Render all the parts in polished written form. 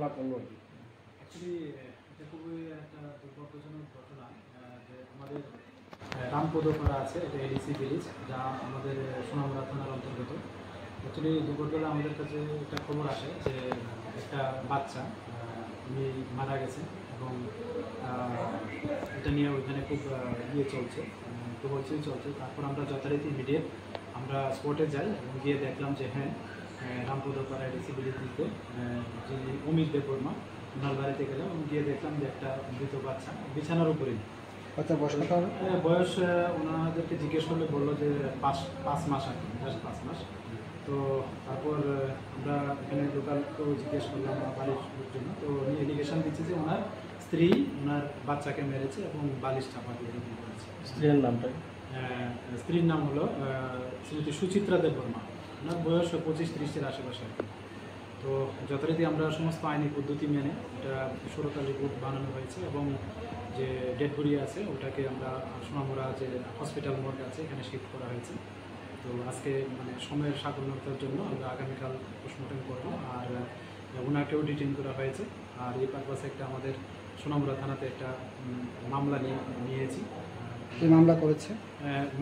Actually এটা খুবই একটা দুর্ভাগ্যজনক ঘটনা যে আমাদের রামপদপাড়া আছে, এটা এডিসি ভিলেজ, যা আমাদের সোনামুড়া থানার অন্তর্গত। অ্যাকচুয়ালি দুপুরবেলা আমাদের কাছে একটা খবর আসে যে একটা বাচ্চা উনি মারা গেছে এবং এটা নিয়ে ওইখানে খুব চলছে, খুব হইচই চলছে। তারপর আমরা যথারীতি ইমিডিয়েট আমরা স্পটে যাই এবং গিয়ে দেখলাম যে হ্যাঁ, রামপদপাড়া এডিসি ভিলেজে যিনি অমিত দেববর্মা, ওনার বাড়িতে গেলাম এবং গিয়ে দেখলাম যে একটা মৃত বাচ্চা বিছানার উপরেই। আচ্ছা, বয়স কত হবে? বয়স ওনাদেরকে জিজ্ঞেস করলে বললো যে 5 মাস আর কি, 5 মাস। তো তারপর আমরা এখানে লোকালকেও জিজ্ঞেস করলাম বাড়ির জন্য, তো উনি এলিগেশন দিচ্ছে যে ওনার স্ত্রী ওনার বাচ্চাকে মেরেছে এবং বালিশ চাপা দিয়ে করেছে। স্ত্রীর নামটা? স্ত্রীর নাম হলো শ্রীমতী সুচিত্রা দেববর্মা। ওনার বয়স 25-30-এর আশেপাশে আর কি। তো যথারীতি আমরা সমস্ত আইনি পদ্ধতি মেনে এটা ষোড়তা রিপোর্ট বানানো হয়েছে এবং যে ডেড বডি আছে ওটাকে আমরা সোনামুড়া যে হসপিটাল মর্গ আছে এখানে শিফট করা হয়েছে। তো আজকে মানে সময়ের সাধারণতার জন্য আমরা আগামীকাল পোস্টমর্টম করবো, আর ওনাকেও ডিটেইন করা হয়েছে। আর এই পারপাসে একটা আমাদের সোনামুড়া থানাতে একটা মামলা নিয়েছি। এই মামলা করেছে?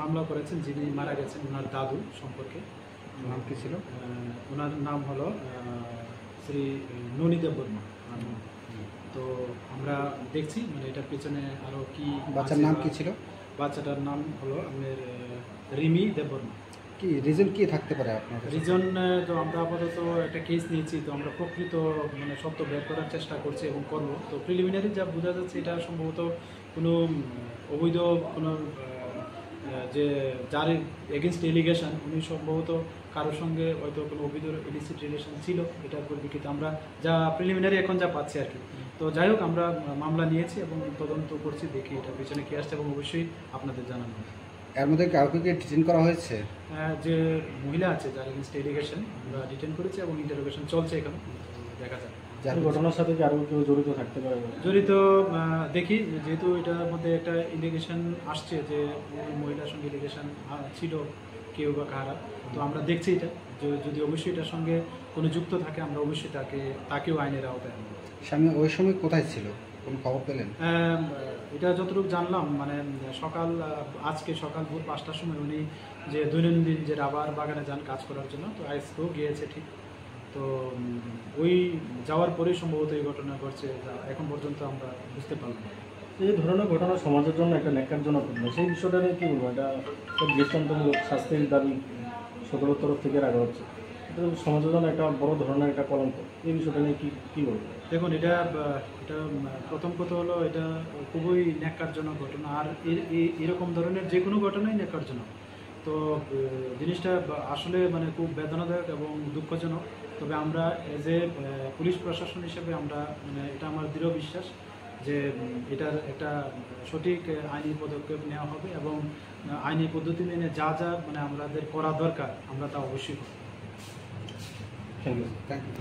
মামলা করেছেন যিনি মারা গেছেন ওনার দাদু সম্পর্কে। নাম কি ছিল? ওনার নাম হলো শ্রী ননী দেববর্মা। তো আমরা দেখছি মানে এটার পেছনে আরও কি। বাচ্চার নাম কি ছিল? বাচ্চাটার নাম হলো আমাদের রিমি দেববর্মা। কি রিজন কি থাকতে পারে আপনার? রিজন তো আমরা আপাতত একটা কেস নিয়েছি, তো আমরা প্রকৃত মানে সত্য বের করার চেষ্টা করছি এবং করবো। তো প্রিলিমিনারি যা বোঝা যাচ্ছে এটা সম্ভবত কোনো অবৈধ কোনো যে যার এগেনস্ট এলিগেশন উনি সম্ভবত কারোর সঙ্গে হয়তো কোনো অবৈধ ইলিসিট রিলেশন ছিল, এটার পরিপ্রেক্ষিতে আমরা যা প্রিলিমিনারি এখন যা পাচ্ছি আর কি। তো যাই হোক, আমরা মামলা নিয়েছি এবং তদন্ত করছি, দেখি এটার পিছনে কী আসছে এবং অবশ্যই আপনাদের জানানো হবে। এর মধ্যে কাউকে কি ডিটেইন করা হয়েছে? যে মহিলা আছে যার এগেনস্ট এলিগেশন আমরা ডিটেইন করেছি এবং ইন্টারোগেশন চলছে এখন, দেখা যাক। যার ঘটনার সাথে কি আরও কেউ জড়িত থাকতে পারে? জড়িত দেখি, যেহেতু এটার মধ্যে একটা ইলিগেশন আসছে যে ওই মহিলার সঙ্গে ইলিগেশন ছিল কেউ বা কারা, তো আমরা দেখছি এটা যদি অবশ্যই এটার সঙ্গে কোনো যুক্ত থাকে আমরা অবশ্যই তাকেও আইনের আওতায় আনবো। স্বামী ওই সময় কোথায় ছিল, কোনো খবর পেলেন? এটা যতটুকু জানলাম মানে আজকে সকাল ভোর 5টার সময় উনি যে দৈনন্দিন যে রাবার বাগানে যান কাজ করার জন্য, তো আজকেও গিয়েছে ঠিক। তো ওই যাওয়ার পরেই সম্ভবত এই ঘটনা ঘটছে, এখন পর্যন্ত আমরা বুঝতে পারলাম। এই ধরনের ঘটনা সমাজের জন্য একটা ন্যাক্কারজনক ঘটনা, সেই বিষয়টা নিয়ে কী বলবো? এটা দৃষ্টান্তমূলক শাস্তির দাবি সকলের তরফ থেকে রাখা হচ্ছে। এটা সমাজের জন্য একটা বড় ধরনের একটা কলঙ্ক। এই বিষয়টা নিয়ে কী বলবো? দেখুন, এটা প্রথম কথা হলো এটা খুবই ন্যাক্কারজনক ঘটনা, আর এরকম ধরনের যে কোনো ঘটনাই ন্যাক্কারজনক। তো জিনিসটা আসলে মানে খুব বেদনাদায়ক এবং দুঃখজনক। তবে আমরা এজ এ পুলিশ প্রশাসন হিসেবে আমরা মানে এটা আমার দৃঢ় বিশ্বাস যে এটার একটা সঠিক আইনি পদক্ষেপ নেওয়া হবে এবং আইনি পদ্ধতি মেনে যা মানে আমাদের করা দরকার আমরা তা অবশ্যই করব। Thank you. Thank you.